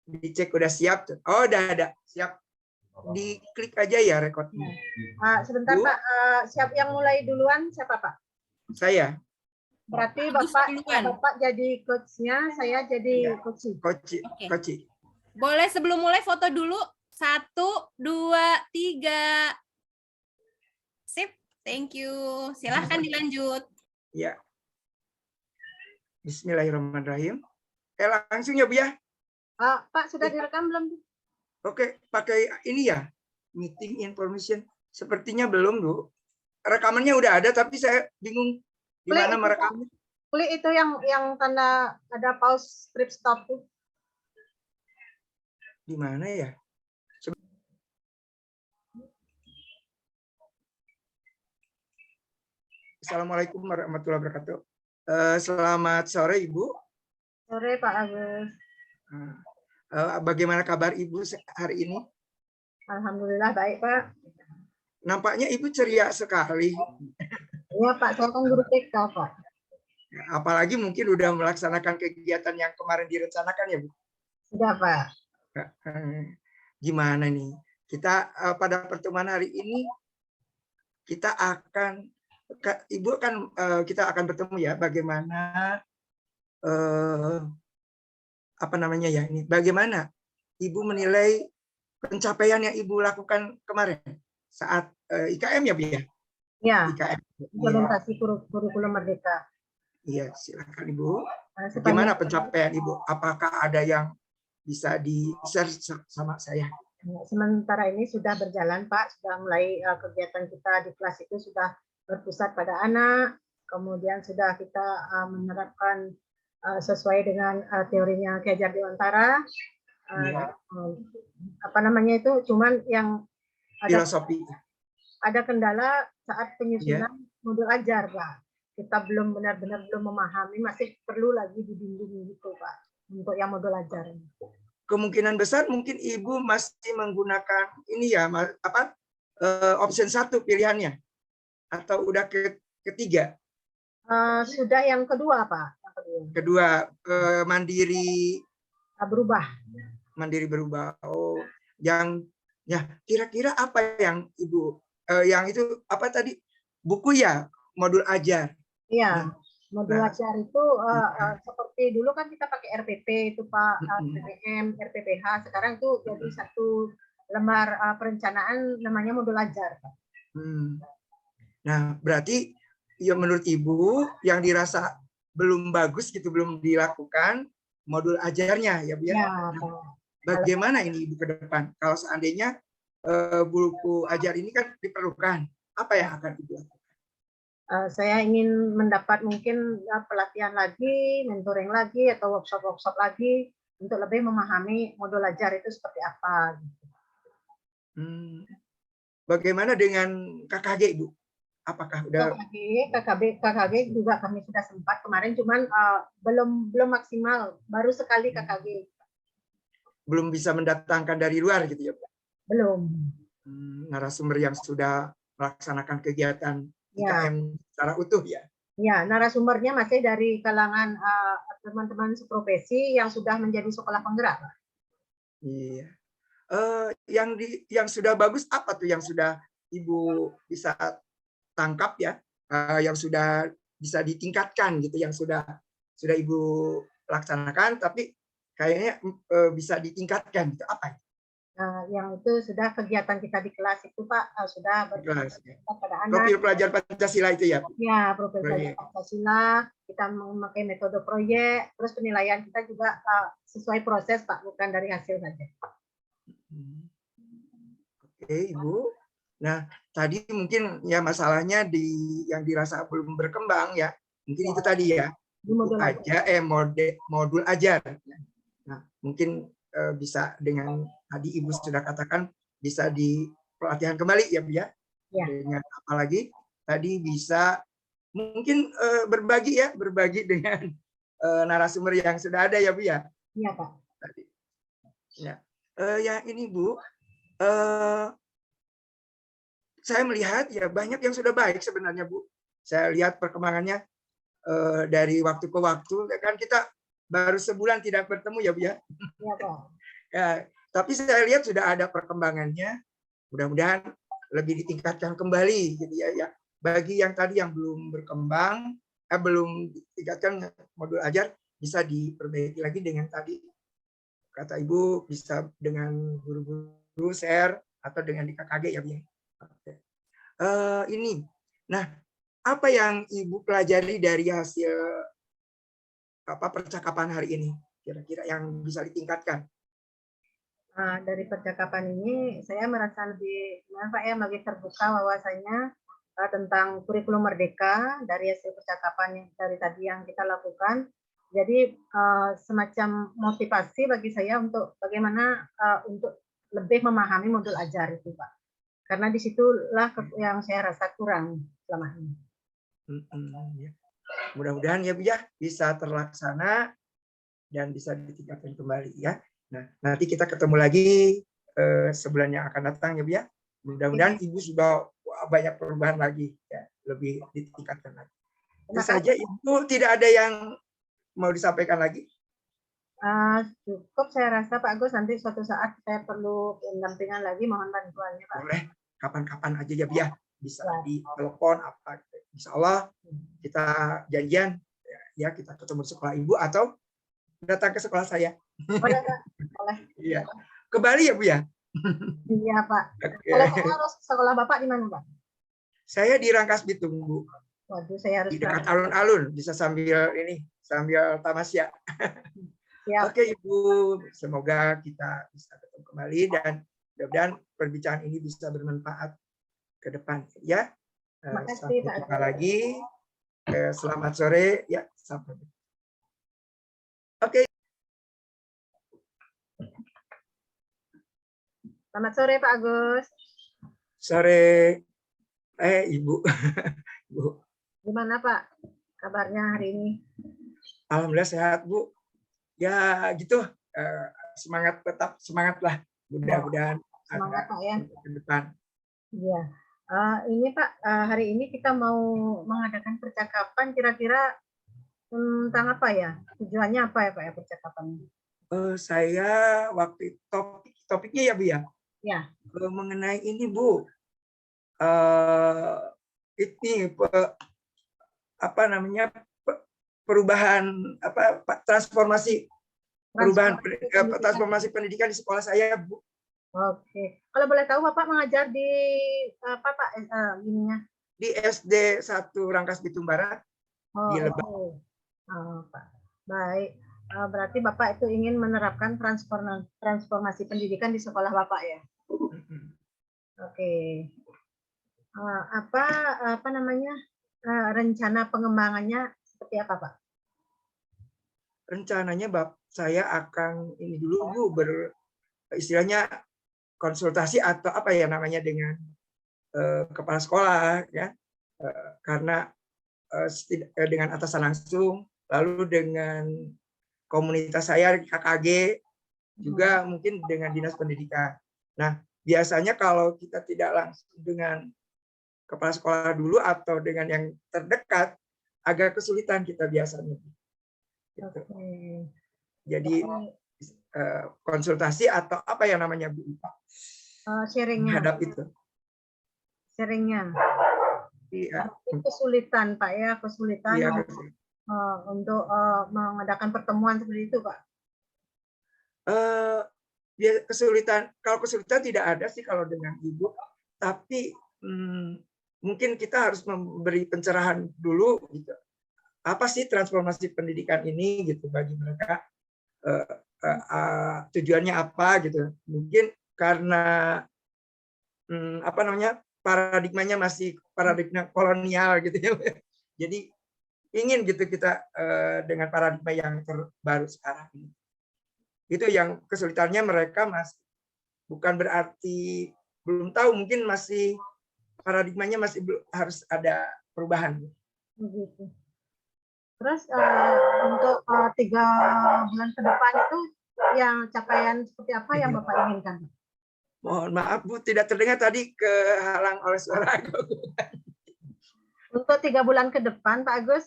Dicek udah siap tuh. Oh, udah ada. Siap. Diklik aja ya rekodnya. Sebentar Bu, Pak, siap yang mulai duluan siapa Pak? saya. Berarti Agus duluan. Bapak jadi coach-nya, saya jadi coach. Koci. Oke. Koci. Boleh sebelum mulai foto dulu. 1, 2, 3. Sip, thank you. Silahkan dilanjut. Ya. Bismillahirrahmanirrahim. Langsung ya, Bu ya. Pak, sudah direkam belum? Oke, pakai ini ya. Meeting information. Sepertinya belum, Bu. Rekamannya udah ada, tapi saya bingung di mana merekamnya. Klik itu yang tanda ada pause, strip, stop tuh. Di mana ya? Assalamualaikum warahmatullahi wabarakatuh. Selamat sore, Ibu. Sore Pak Agus. Bagaimana kabar Ibu hari ini? Alhamdulillah baik Pak. Nampaknya Ibu ceria sekali. Iya Pak, saya kan guru TK Pak. Apalagi mungkin udah melaksanakan kegiatan yang kemarin direncanakan ya, Bu? Sudah Pak. Gimana nih? Kita pada pertemuan hari ini kita akan Ibu kan kita akan bertemu ya bagaimana apa namanya ya ini bagaimana Ibu menilai pencapaian yang Ibu lakukan kemarin saat IKM ya, Bu ya? Ya. IKM. Implementasi kurikulum Merdeka. Iya, silakan Ibu. Bagaimana pencapaian Ibu? Apakah ada yang bisa di-share sama saya? Sementara ini sudah berjalan Pak, sudah mulai kegiatan kita di kelas itu sudah berpusat pada anak, kemudian sudah kita menerapkan sesuai dengan teorinya Ki Hajar Dewantara. Apa namanya itu, cuman yang filosofi. Ada kendala saat penyusunan modul ajar Pak. Kita belum benar-benar belum memahami, masih perlu lagi dibimbing gitu Pak untuk yang modul ajar. Kemungkinan besar mungkin Ibu masih menggunakan ini ya, apa option 1 pilihannya atau udah ketiga? Sudah yang kedua Pak. Kedua mandiri berubah. Mandiri berubah. Oh, yang ya kira-kira apa yang Ibu yang itu apa tadi buku ya modul ajar? Iya. Modul ajar itu seperti dulu kan kita pakai RPP itu Pak, PPM, RPPH, sekarang itu jadi satu lembar perencanaan namanya modul ajar Pak. Nah, berarti ya menurut Ibu yang dirasa belum bagus gitu, belum dilakukan modul ajarnya ya Bu ya. Ya, bagaimana ini Ibu ke depan? Kalau seandainya buku ajar ini kan diperlukan, apa yang akan Ibu lakukan? Saya ingin mendapat mungkin pelatihan lagi, mentoring lagi, atau workshop-workshop lagi untuk lebih memahami modul ajar itu seperti apa. Bagaimana dengan KKG, Ibu? Apakah udah KKG juga kami sudah sempat kemarin, cuman belum maksimal, baru sekali KKG. Belum bisa mendatangkan dari luar gitu ya, Bu? Belum. Narasumber yang sudah melaksanakan kegiatan IKM secara utuh ya? Ya, narasumbernya masih dari kalangan teman-teman seprofesi yang sudah menjadi sekolah penggerak. Iya. Yang sudah bagus apa tuh yang sudah Ibu bisa tangkap ya? Yang sudah bisa ditingkatkan gitu, yang sudah Ibu laksanakan tapi kayaknya bisa ditingkatkan gitu, apa? Yang itu sudah kegiatan kita di kelas itu Pak, sudah kelas, ya. pada anak. Profil pelajar Pancasila itu ya? Ya, profil pelajar Pancasila, kita memakai metode proyek, terus penilaian kita juga sesuai proses Pak, bukan dari hasil saja. Oke Ibu. Nah, tadi mungkin ya masalahnya yang dirasa belum berkembang ya, mungkin itu tadi ya, modul ajar. Nah, mungkin bisa dengan tadi Ibu sudah katakan bisa di pelatihan kembali ya Bu ya. Dengan apalagi tadi bisa mungkin berbagi dengan narasumber yang sudah ada ya Bu ya. Iya Pak. Tadi. Ya. Ya ini Bu, saya melihat ya banyak yang sudah baik sebenarnya Bu. Saya lihat perkembangannya dari waktu ke waktu, kan kita baru sebulan tidak bertemu ya Bu ya. Iya Pak. Ya, tapi saya lihat sudah ada perkembangannya. Mudah-mudahan lebih ditingkatkan kembali gitu ya. Ya. Bagi yang tadi yang belum berkembang, belum ditingkatkan modul ajar, bisa diperbaiki lagi dengan tadi kata Ibu, bisa dengan guru-guru share atau dengan di KKG ya, Bu. Oke. Ini. Nah, apa yang Ibu pelajari dari hasil percakapan hari ini? Kira-kira yang bisa ditingkatkan? Dari percakapan ini saya merasa lebih Pak ya, makin terbuka wawasannya tentang kurikulum merdeka dari hasil percakapan yang dari tadi yang kita lakukan. Jadi semacam motivasi bagi saya untuk bagaimana untuk lebih memahami modul ajar itu, Pak. Karena disitulah yang saya rasa kurang selama ini. Mudah-mudahan ya Bu ya bisa terlaksana dan bisa ditingkatkan kembali ya. Nah, nanti kita ketemu lagi sebulan yang akan datang ya Bu ya. Mudah-mudahan Ibu sudah banyak perubahan lagi ya, lebih ditingkatkan lagi. Itu saja Ibu, tidak ada yang mau disampaikan lagi? Cukup saya rasa Pak Agus, nanti suatu saat saya perlu pendampingan lagi, mohon bantuannya Pak. Boleh, kapan-kapan aja ya Bu ya. Bisa di telepon apa. Insya Allah kita janjian ya kita ketemu di sekolah Ibu atau datang ke sekolah saya. Boleh Pak, boleh. Iya. Ke Bali ya Bu ya? Iya Pak. Oke. Kalau saya harus sekolah Bapak di mana Pak? Saya di Rangkas Bitung Bu. Waduh, saya harus di dekat alun-alun, bisa sambil tamasya. Oke Ibu, semoga kita bisa ketemu kembali dan mudah-mudahan perbincangan ini bisa bermanfaat ke depan ya. Sampai jumpa lagi. Selamat sore ya, sampai. Oke. Selamat sore Pak Agus. Sore. Ibu. Ibu. Gimana Pak kabarnya hari ini? Alhamdulillah sehat Bu. Ya gitu, semangat, tetap semangat lah. Mudah-mudahan semangat Pak ya. Ke depan. Iya. Ini Pak, hari ini kita mau mengadakan percakapan kira-kira tentang apa ya? Tujuannya apa ya Pak ya percakapannya? Saya waktu topiknya ya Bu ya? Ya. Mengenai ini Bu, ini apa namanya perubahan transformasi pendidikan di sekolah saya Bu. Oke. Kalau boleh tahu Bapak mengajar di apa Pak ininya? Di SD 1 Rangkas Bitung Barat di Lebak. Pak. Baik. Berarti Bapak itu ingin menerapkan transformasi pendidikan di sekolah Bapak ya? Oke. Apa namanya rencana pengembangannya seperti apa Pak? Rencananya saya akan ini dulu Bu, istilahnya konsultasi atau apa ya namanya dengan kepala sekolah ya, karena dengan atasan langsung, lalu dengan komunitas saya KKG juga mungkin dengan dinas pendidikan. Nah biasanya kalau kita tidak langsung dengan kepala sekolah dulu atau dengan yang terdekat, agak kesulitan kita biasanya. Gitu. Jadi konsultasi atau apa yang namanya Bu? Sharingnya. Menghadap itu. Sharingnya. Iya. Kesulitan Pak ya, kesulitan iya, untuk mengadakan pertemuan seperti itu Pak. Kesulitan, kalau kesulitan tidak ada sih kalau dengan Ibu, tapi mungkin kita harus memberi pencerahan dulu gitu. Apa sih transformasi pendidikan ini gitu bagi mereka, tujuannya apa gitu. Mungkin karena apa namanya paradigmanya masih paradigma kolonial gitu ya. Jadi ingin gitu kita dengan paradigma yang terbaru sekarang ini. Itu yang kesulitannya, mereka masih bukan berarti belum tahu, mungkin masih paradigmanya masih harus ada perubahan. Begitu. Terus untuk 3 bulan ke depan itu yang capaian seperti apa yang Bapak inginkan? Mohon maaf Bu, tidak terdengar tadi, kehalang oleh suara. Untuk 3 bulan ke depan Pak Agus,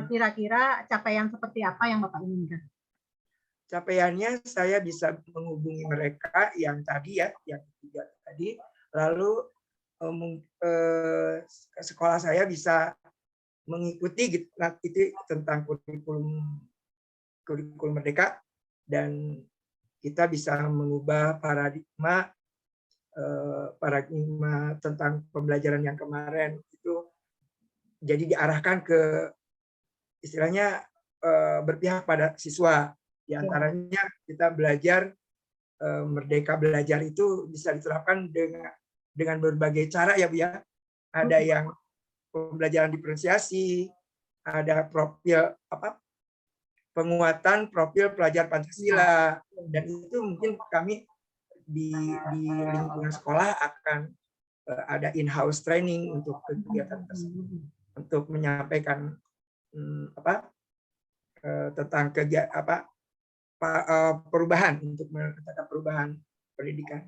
kira-kira capaian seperti apa yang Bapak inginkan? capaiannya saya bisa menghubungi mereka yang tadi ya, yang ketiga tadi, lalu sekolah saya bisa mengikuti gitu, itu tentang kurikulum kurikulum Merdeka, dan kita bisa mengubah paradigma tentang pembelajaran yang kemarin itu jadi diarahkan ke istilahnya berpihak pada siswa. Di antaranya kita belajar Merdeka Belajar itu bisa diterapkan dengan berbagai cara ya Bu ya. Ada yang pembelajaran diferensiasi, ada penguatan profil pelajar Pancasila, dan itu mungkin kami di lingkungan sekolah akan ada in-house training untuk kegiatan tersebut, untuk menyampaikan tentang perubahan, untuk menetapkan perubahan pendidikan,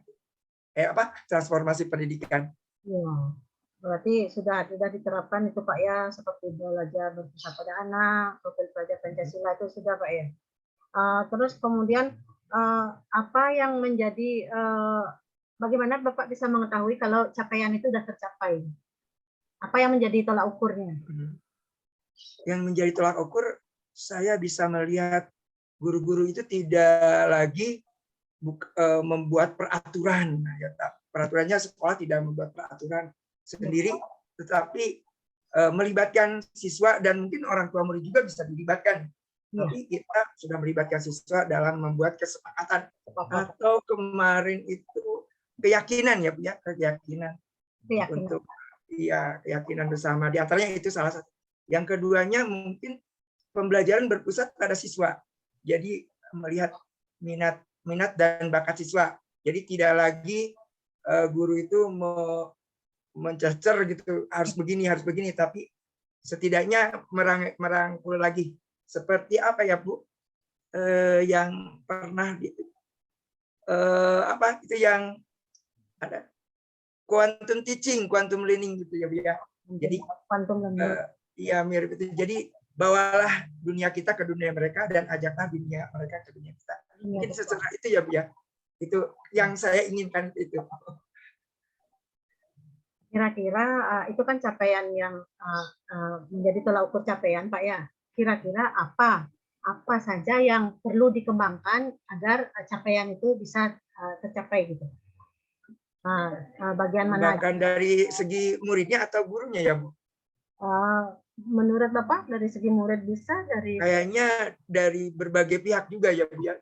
transformasi pendidikan. Ya, berarti sudah diterapkan itu Pak ya, seperti belajar berpusat pada anak, profil pelajar Pancasila itu sudah Pak ya. Terus kemudian apa yang menjadi bagaimana Bapak bisa mengetahui kalau capaian itu sudah tercapai? Apa yang menjadi tolak ukurnya? Yang menjadi tolak ukur, saya bisa melihat guru-guru itu tidak lagi membuat peraturan. Peraturannya sekolah tidak membuat peraturan sendiri, tetapi melibatkan siswa dan mungkin orang tua murid juga bisa dilibatkan. Tapi kita sudah melibatkan siswa dalam membuat kesepakatan. Atau kemarin itu keyakinan ya Bu ya, keyakinan. Untuk keyakinan bersama. Di antaranya itu salah satu. Yang keduanya mungkin pembelajaran berpusat pada siswa. Jadi melihat minat dan bakat siswa. Jadi tidak lagi guru itu mencecer gitu, harus begini, tapi setidaknya merangkul lagi. Seperti apa ya Bu? Yang pernah itu yang ada quantum teaching, quantum learning gitu ya Bu ya. Jadi ya mirip itu. Jadi bawalah dunia kita ke dunia mereka dan ajaklah dunia mereka ke dunia kita. Mungkin secara itu ya Bu ya. Itu yang saya inginkan itu. Kira-kira itu kan capaian yang menjadi tolak ukur capaian Pak ya. Kira-kira apa saja yang perlu dikembangkan agar capaian itu bisa tercapai gitu. Bagian mana? Bahkan dari segi muridnya atau gurunya ya Bu? Menurut Bapak dari segi murid bisa dari? Kayaknya dari berbagai pihak juga ya Bu ya.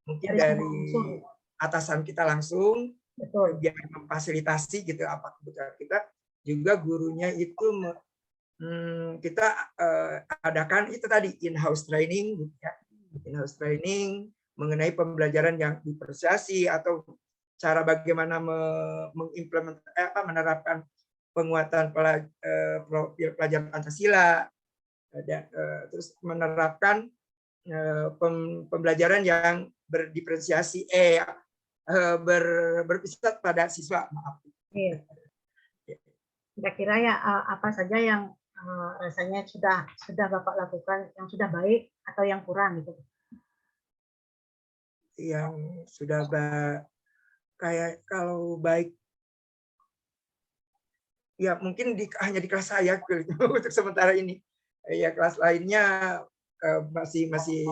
Mungkin dari atasan kita langsung, biar memfasilitasi gitu apa kebutuhan kita, juga gurunya itu kita adakan itu tadi in-house training gitu ya. In-house training mengenai pembelajaran yang diferensiasi atau cara bagaimana menerapkan penguatan profil pelajar Pancasila, dan terus menerapkan pembelajaran yang berdiferensiasi berpusat pada siswa. Maaf. Kira-kira ya apa saja yang rasanya sudah Bapak lakukan yang sudah baik atau yang kurang gitu? Yang sudah kayak kalau baik ya mungkin hanya di kelas saya untuk sementara ini. Ya kelas lainnya masih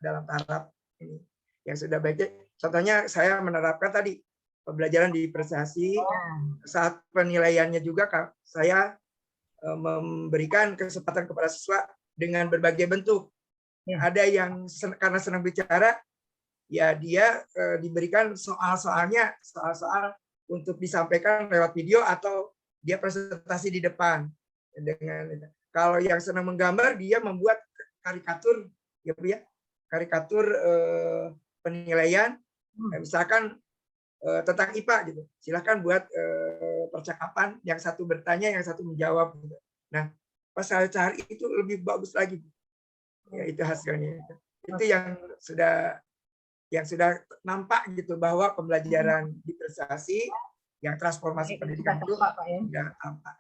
dalam tahap ini yang sudah baik. Contohnya saya menerapkan tadi pembelajaran diferensiasi. Saat penilaiannya juga saya memberikan kesempatan kepada siswa dengan berbagai bentuk. Ada yang karena senang bicara, ya dia diberikan soal untuk disampaikan lewat video atau dia presentasi di depan. Kalau yang senang menggambar, dia membuat karikatur, ya Bu ya, karikatur penilaian, misalkan tentang IPA gitu. Silahkan buat percakapan, yang satu bertanya, yang satu menjawab. Gitu. Nah, pas saya cari itu lebih bagus lagi. Ya itu hasilnya. Itu yang sudah nampak gitu bahwa pembelajaran diferensiasi yang transformasi pendidikan itu sudah tampak.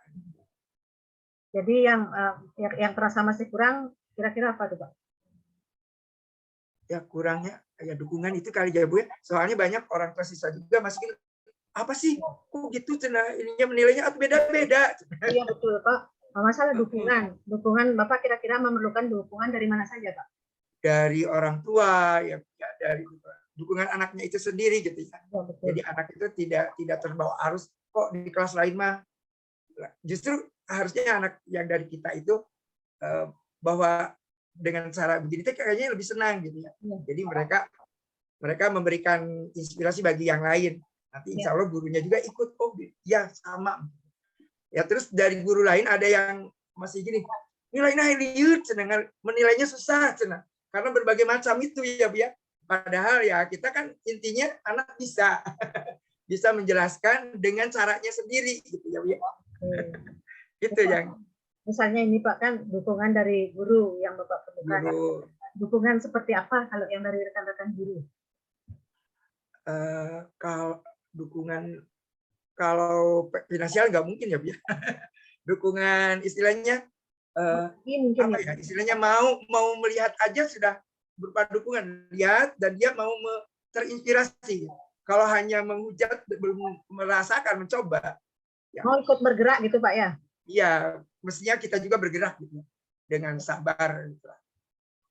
Jadi yang terasa masih kurang kira-kira apa tuh Pak? ya kurangnya ya dukungan itu kali ya Bu ya. Soalnya banyak orang tua siswa juga masukin apa sih kok gitu cenah ininya menilainya atau beda-beda. Iya betul Pak. Masalah dukungan Bapak kira-kira memerlukan dukungan dari mana saja Pak? Dari orang tua ya, dari dukungan anaknya itu sendiri gitu ya. Ya, betul. Jadi anak itu tidak terbawa arus kok di kelas lain mah. Justru harusnya anak yang dari kita itu bahwa dengan cara begini kayaknya lebih senang gitu ya. Jadi mereka memberikan inspirasi bagi yang lain. Nanti insya Allah gurunya juga ikut, oh ya sama. Ya terus dari guru lain ada yang masih gini, nilainya liut, menilainya susah, karena berbagai macam itu ya Bu ya. Padahal ya kita kan intinya anak bisa bisa menjelaskan dengan caranya sendiri gitu ya Bu ya. Gitu yang misalnya ini Pak kan dukungan dari guru yang Bapak perlukan. Dukungan seperti apa kalau yang dari rekan-rekan guru? Kalau dukungan kalau finansial nggak mungkin ya Bu ya. Dukungan istilahnya apa ya? Istilahnya mau melihat aja sudah berupa dukungan, lihat dan dia mau terinspirasi. Kalau hanya menghujat belum merasakan mencoba. Ya. Mau ikut bergerak gitu Pak ya? Iya, mestinya kita juga bergerak gitu dengan sabar. Gitu.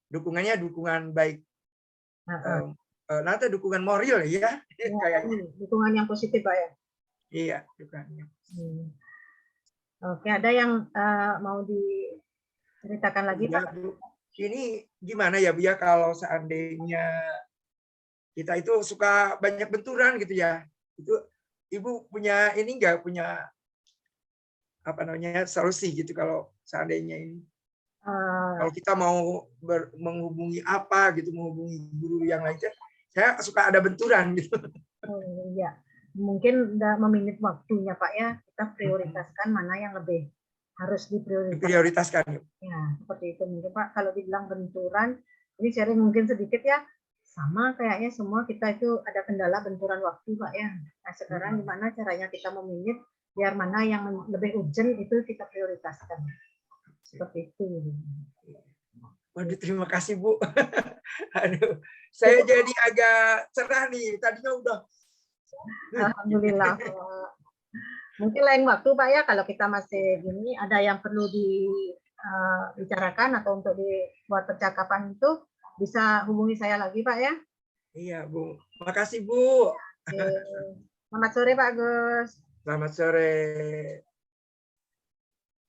Dukungannya dukungan baik. Nanti dukungan moral ya, kayaknya. Dukungan yang positif Pak ya? Iya, dukungannya. Oke, ada yang mau diceritakan lagi ya, Pak? Bu. Ini gimana ya Bu ya kalau seandainya kita itu suka banyak benturan gitu ya, itu Ibu punya ini nggak punya apa namanya solusi gitu kalau seandainya ini kalau kita mau menghubungi apa gitu, menghubungi guru yang lainnya, saya suka ada benturan gitu. Iya, mungkin udah meminit waktunya Pak ya, kita prioritaskan mana yang lebih harus diprioritaskan. Ya, seperti itu mungkin Pak. Kalau dibilang benturan, ini sharing mungkin sedikit ya, sama kayaknya semua kita itu ada kendala benturan waktu Pak ya. Nah sekarang gimana caranya kita meminit biar mana yang lebih urgent itu kita prioritaskan. Seperti itu. Waduh, terima kasih Bu. Aduh, saya jadi agak cerah nih. Tadinya udah. Alhamdulillah. Mungkin lain waktu Pak ya, kalau kita masih gini ada yang perlu dibicarakan atau untuk dibuat percakapan itu bisa hubungi saya lagi Pak ya. Iya Bu. Makasih Bu. Oke. Selamat sore Pak Gus. Selamat sore.